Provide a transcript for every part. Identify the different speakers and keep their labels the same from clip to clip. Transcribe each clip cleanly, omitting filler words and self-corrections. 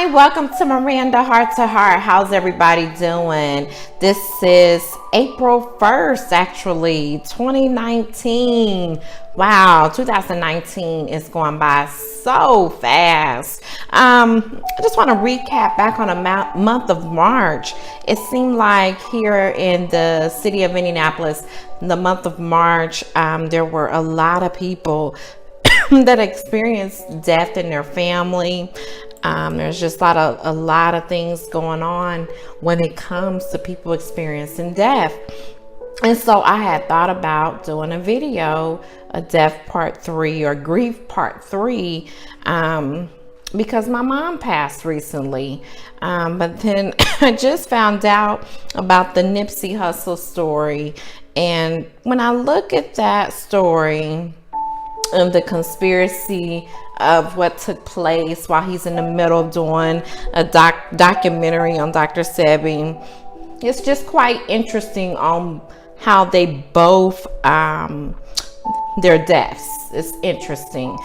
Speaker 1: Hi, welcome to Miranda Heart to Heart. How's everybody doing? This is April 1st, actually, 2019. Wow, 2019 is going by so fast. I just want to recap back on a month of March. It seemed like here in the city of Indianapolis, the month of March, there were a lot of people that experienced death in their family. There's just a lot of things going on when it comes to people experiencing death. And so I had thought about doing a video, a death part 3 or grief part 3, because my mom passed recently. But then I just found out about the Nipsey Hussle story. And when I look at that story, the conspiracy of what took place while he's in the middle doing a documentary on Dr. Sebi, it's just quite interesting on how they both their deaths. It's interesting.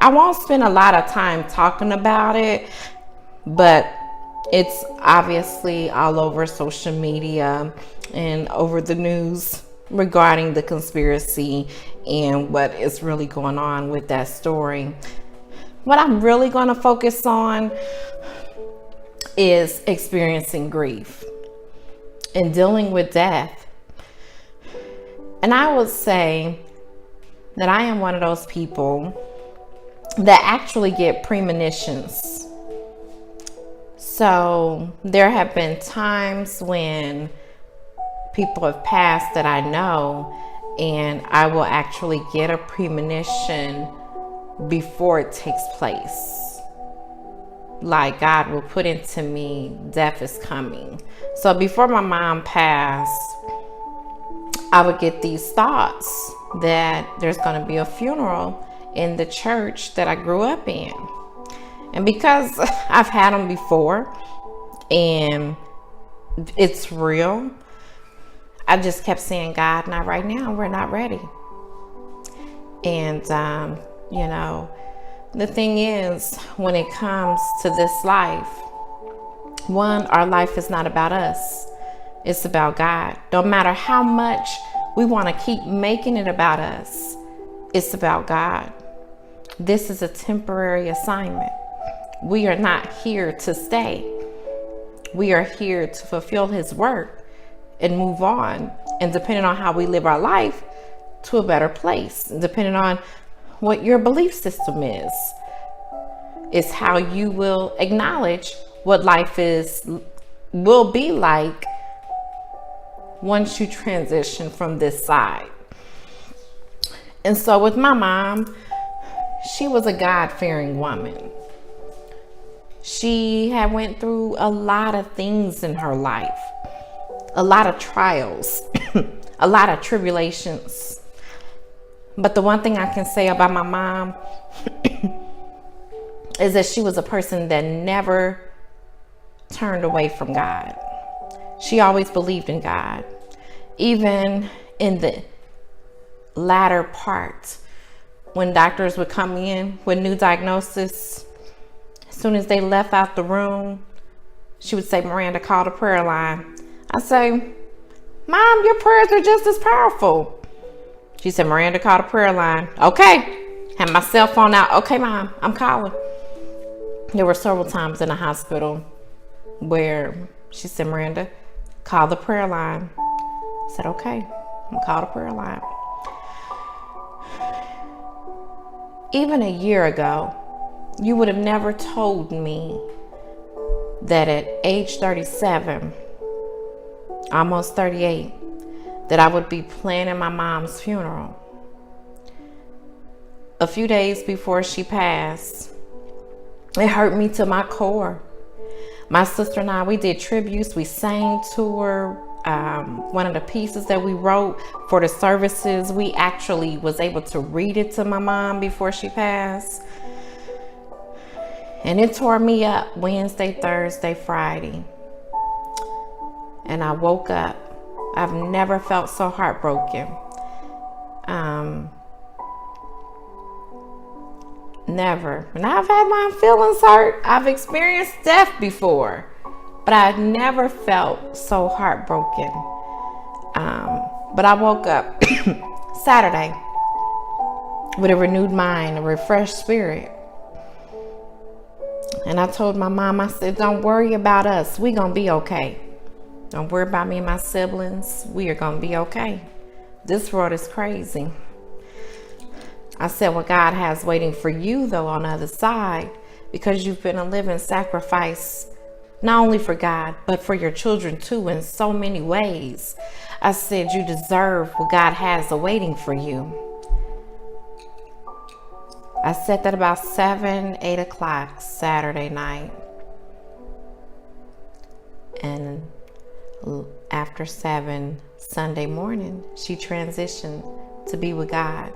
Speaker 1: I won't spend a lot of time talking about it, but it's obviously all over social media and over the news regarding the conspiracy and what is really going on with that story. What I'm really going to focus on is experiencing grief and dealing with death. And I would say that I am one of those people that actually get premonitions. So there have been times when people have passed that I know, and I will actually get a premonition before it takes place. Like God will put into me, death is coming. So before my mom passed, I would get these thoughts that there's going to be a funeral in the church that I grew up in. And because I've had them before and it's real, I just kept saying, God, not right now. We're not ready. And, the thing is, when it comes to this life, one, our life is not about us. It's about God. No matter how much we want to keep making it about us, it's about God. This is a temporary assignment. We are not here to stay. We are here to fulfill His work and move on, and depending on how we live our life, to a better place. Depending on what your belief system is how you will acknowledge what life will be like once you transition from this side. And so with my mom, she was a God-fearing woman. She had went through a lot of things in her life. A lot of trials, a lot of tribulations. But the one thing I can say about my mom is that she was a person that never turned away from God. She always believed in God. Even in the latter part, when doctors would come in with new diagnosis, as soon as they left out the room, she would say, Miranda, call the prayer line. I say, Mom, your prayers are just as powerful. She said, Miranda, call the prayer line. Okay. Had my cell phone out. Okay, Mom, I'm calling. There were several times in the hospital where she said, Miranda, call the prayer line. I said, okay, I'm going to call the prayer line. Even a year ago, you would have never told me that at age 37, almost 38, that I would be planning my mom's funeral. A few days before she passed, it hurt me to my core. My sister and I, we did tributes. We sang to her. One of the pieces that we wrote for the services, we actually was able to read it to my mom before she passed. And it tore me up Wednesday, Thursday, Friday. And I woke up. I've never felt so Never. And I've had my feelings hurt. I've experienced death before, but I never felt so heartbroken. But I woke up Saturday with a renewed mind, a refreshed spirit. And I told my mom, I said, don't worry about us. We gonna be okay. Don't worry about me and my siblings. We are gonna be okay. This world is crazy. I said, what God has waiting for you though on the other side, because you've been a living sacrifice, not only for God, but for your children too, in so many ways. I said, you deserve what God has awaiting for you. I said that about 7, 8 o'clock Saturday night. And after 7 Sunday morning, she transitioned to be with God.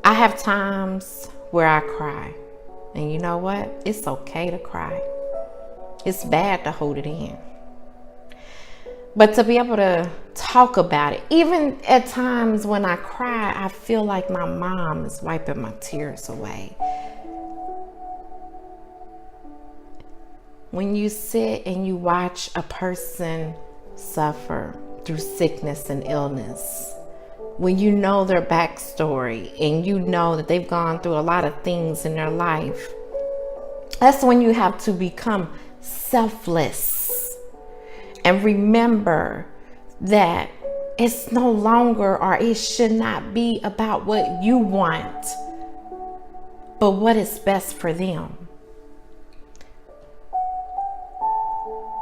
Speaker 1: I have times where I cry. And you know what? It's okay to cry. It's bad to hold it in. But to be able to talk about it, even at times when I cry, I feel like my mom is wiping my tears away. When you sit and you watch a person suffer through sickness and illness, when you know their backstory and you know that they've gone through a lot of things in their life, that's when you have to become selfless and remember that it's no longer, or it should not be about what you want, but what is best for them.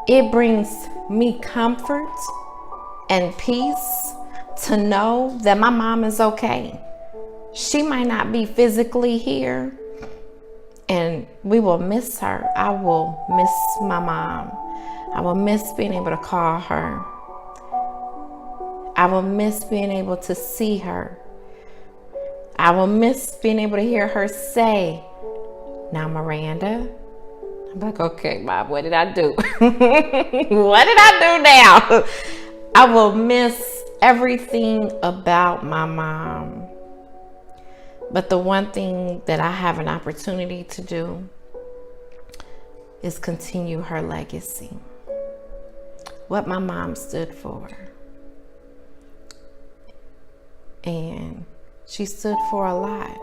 Speaker 1: It brings me comfort and peace to know that my mom is okay. She might not be physically here, and we will miss her. I will miss my mom. I will miss being able to call her. I will miss being able to see her. I will miss being able to hear her say, "Now, Miranda." I'm like, okay, Mom, what did I do? What did I do now? I will miss everything about my mom. But the one thing that I have an opportunity to do is continue her legacy. What my mom stood for. And she stood for a lot.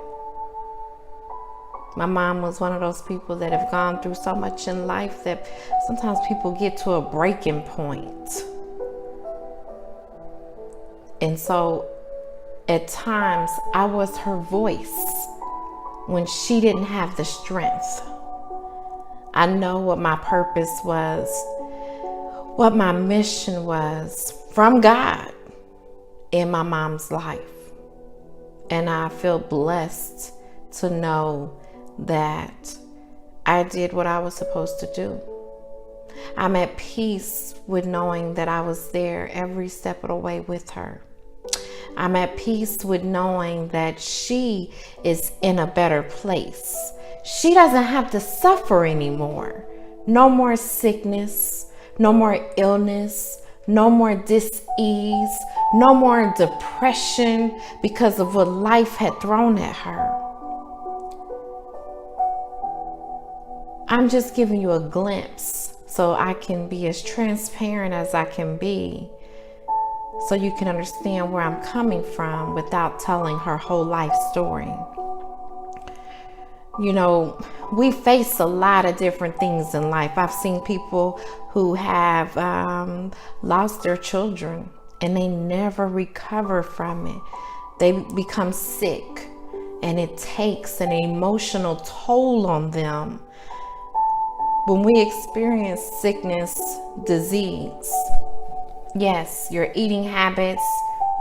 Speaker 1: My mom was one of those people that have gone through so much in life that sometimes people get to a breaking point. And so at times I was her voice when she didn't have the strength. I know what my purpose was, what my mission was from God in my mom's life. And I feel blessed to know that I did what I was supposed to do. I'm at peace with knowing that I was there every step of the way with her. I'm at peace with knowing that she is in a better place. She doesn't have to suffer anymore. No more sickness, no more illness, no more dis-ease, no more depression because of what life had thrown at her. I'm just giving you a glimpse so I can be as transparent as I can be, so you can understand where I'm coming from without telling her whole life story. You know, we face a lot of different things in life. I've seen people who have lost their children and they never recover from it. They become sick and it takes an emotional toll on them. When we experience sickness, disease, yes, your eating habits,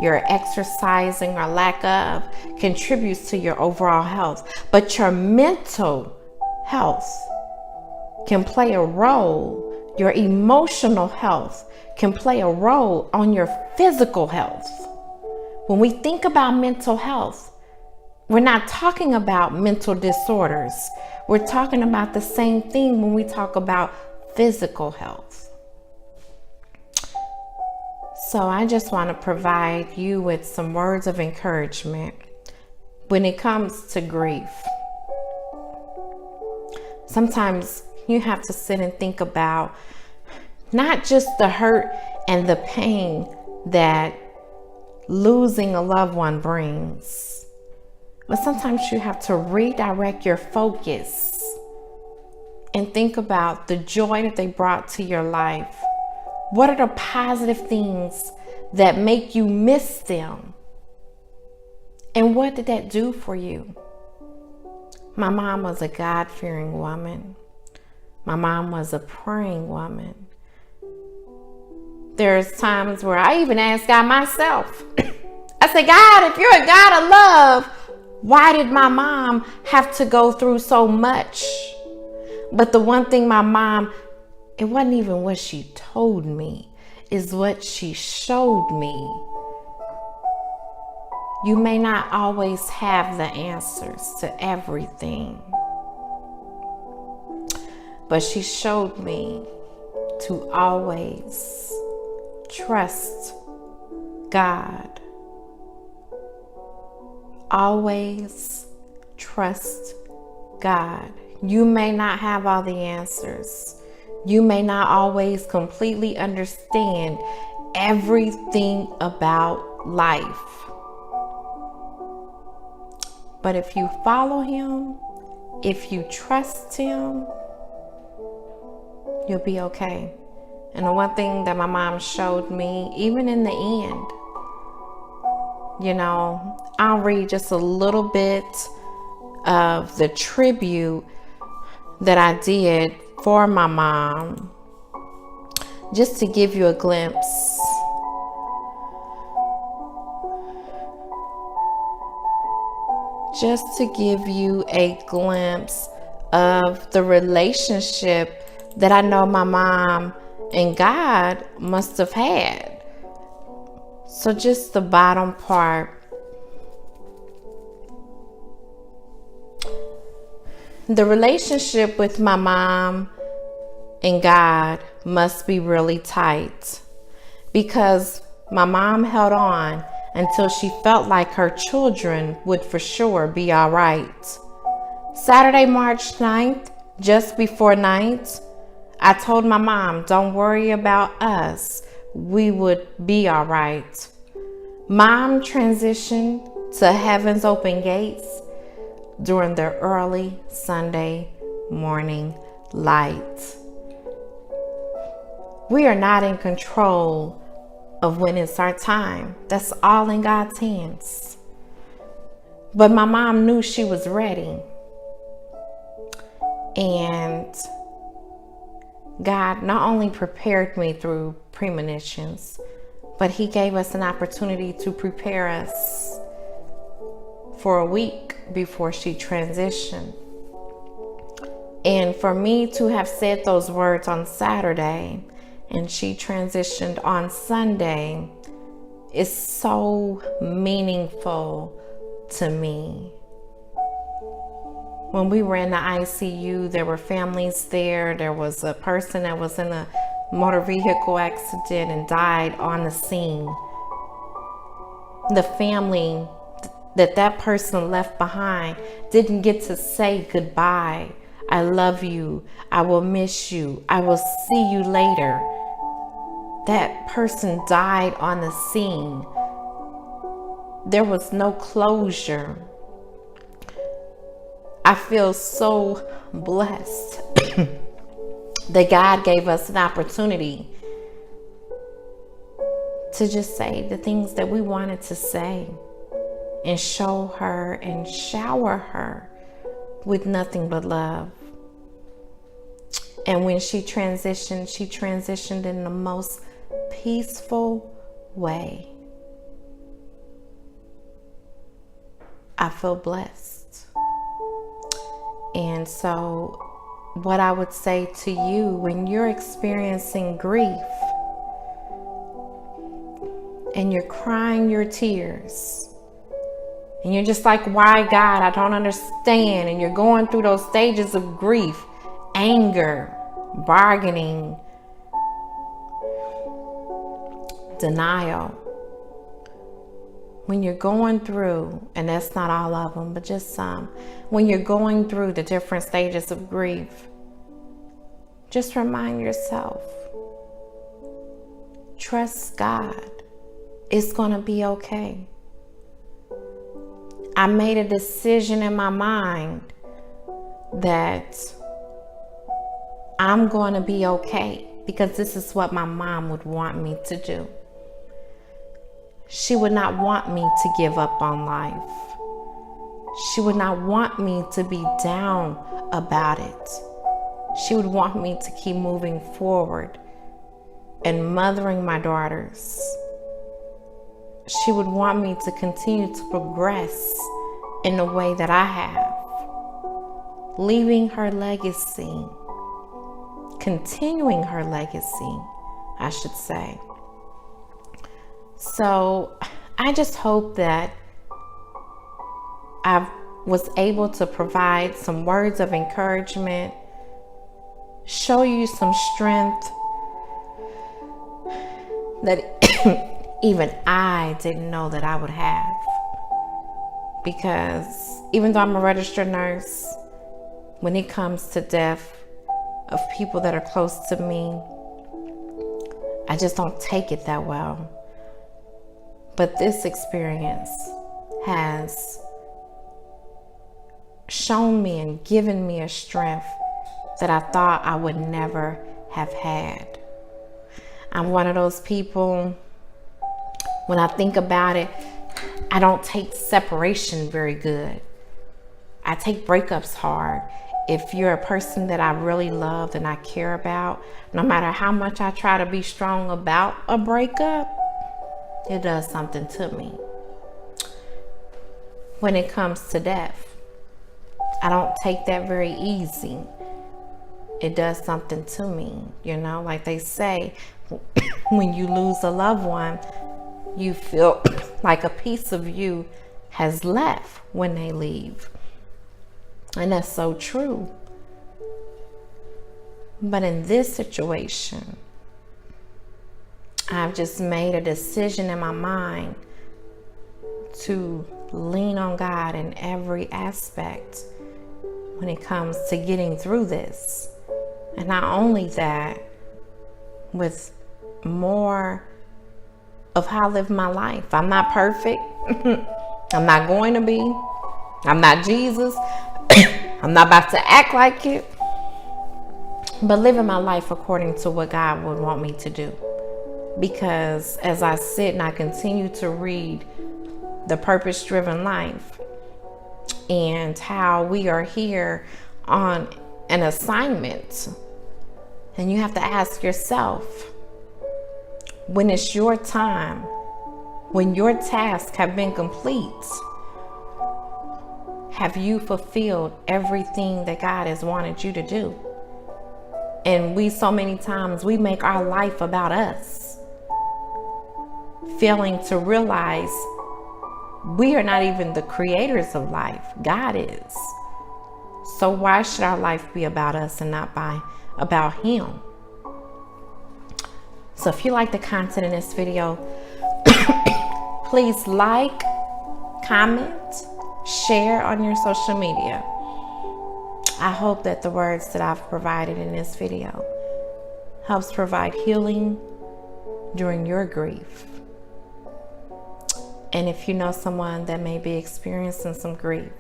Speaker 1: your exercising or lack of contributes to your overall health, but your mental health can play a role. Your emotional health can play a role on your physical health. When we think about mental health, we're not talking about mental disorders. We're talking about the same thing when we talk about physical health. So I just want to provide you with some words of encouragement when it comes to grief, sometimes you have to sit and think about not just the hurt and the pain that losing a loved one brings, but sometimes you have to redirect your focus and think about the joy that they brought to your life. What are the positive things that make you miss them? And what did that do for you? My mom was a God-fearing woman. My mom was a praying woman. There's times where I even ask God myself. I say, God, if you're a God of love, why did my mom have to go through so much? But the one thing my mom, it wasn't even what she told me, is what she showed me. You may not always have the answers to everything, but she showed me to always trust God. Always trust God. You may not have all the answers. You may not always completely understand everything about life. But if you follow Him, if you trust Him, you'll be okay. And the one thing that my mom showed me, even in the end, I'll read just a little bit of the tribute that I did for my mom, just to give you a glimpse. Just to give you a glimpse of the relationship that I know my mom and God must have had. So just the bottom part. The relationship with my mom and God must be really tight, because my mom held on until she felt like her children would for sure be all right. Saturday, March 9th, just before night, I told my mom, don't worry about us. We would be all right. Mom transitioned to Heaven's Open Gates during the early Sunday morning light. We are not in control of when it's our time. That's all in God's hands. But my mom knew she was ready. And God not only prepared me through premonitions, but He gave us an opportunity to prepare us for a week before she transitioned. And for me to have said those words on Saturday and she transitioned on Sunday is so meaningful to me. When we were in the ICU, there were families there. There was a person that was in a motor vehicle accident and died on the scene. The family that person left behind didn't get to say goodbye. I love you. I will miss you. I will see you later. That person died on the scene. There was no closure. I feel so blessed that God gave us an opportunity to just say the things that we wanted to say and show her and shower her with nothing but love. And when she transitioned in the most peaceful way. I feel blessed. And so what I would say to you when you're experiencing grief and you're crying your tears and you're just like, why God? I don't understand. And you're going through those stages of grief, anger, bargaining, denial. when you're going through, and that's not all of them, but just some, when you're going through the different stages of grief, just remind yourself, trust God. It's going to be okay. I made a decision in my mind that I'm going to be okay because this is what my mom would want me to do. She would not want me to give up on life. She would not want me to be down about it. She would want me to keep moving forward and mothering my daughters. She would want me to continue to progress in the way that I have, leaving her legacy, continuing her legacy, I should say. So I just hope that I was able to provide some words of encouragement, show you some strength that even I didn't know that I would have. Because even though I'm a registered nurse, when it comes to death of people that are close to me, I just don't take it that well. But this experience has shown me and given me a strength that I thought I would never have had. I'm one of those people, when I think about it, I don't take separation very good. I take breakups hard. If you're a person that I really love and I care about, no matter how much I try to be strong about a breakup, it does something to me. When it comes to death, I don't take that very easy. It does something to me, you know, like they say, when you lose a loved one, you feel like a piece of you has left when they leave. And that's so true. But in this situation, I've just made a decision in my mind to lean on God in every aspect when it comes to getting through this. And not only that, with more of how I live my life. I'm not perfect. I'm not going to be. I'm not Jesus. I'm not about to act like it. But living my life according to what God would want me to do. Because as I sit and I continue to read The Purpose-Driven Life and how we are here on an assignment, and you have to ask yourself, when it's your time, when your tasks have been complete, have you fulfilled everything that God has wanted you to do? And we so many times, we make our life about us, failing to realize we are not even the creators of life. God is. So why should our life be about us and not about Him? So if you like the content in this video, please like, comment, share on your social media. I hope that the words that I've provided in this video helps provide healing during your grief. And if you know someone that may be experiencing some grief,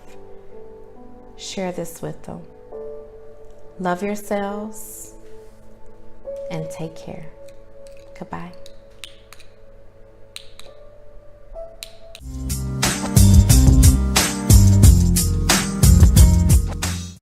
Speaker 1: share this with them. Love yourselves and take care. Goodbye.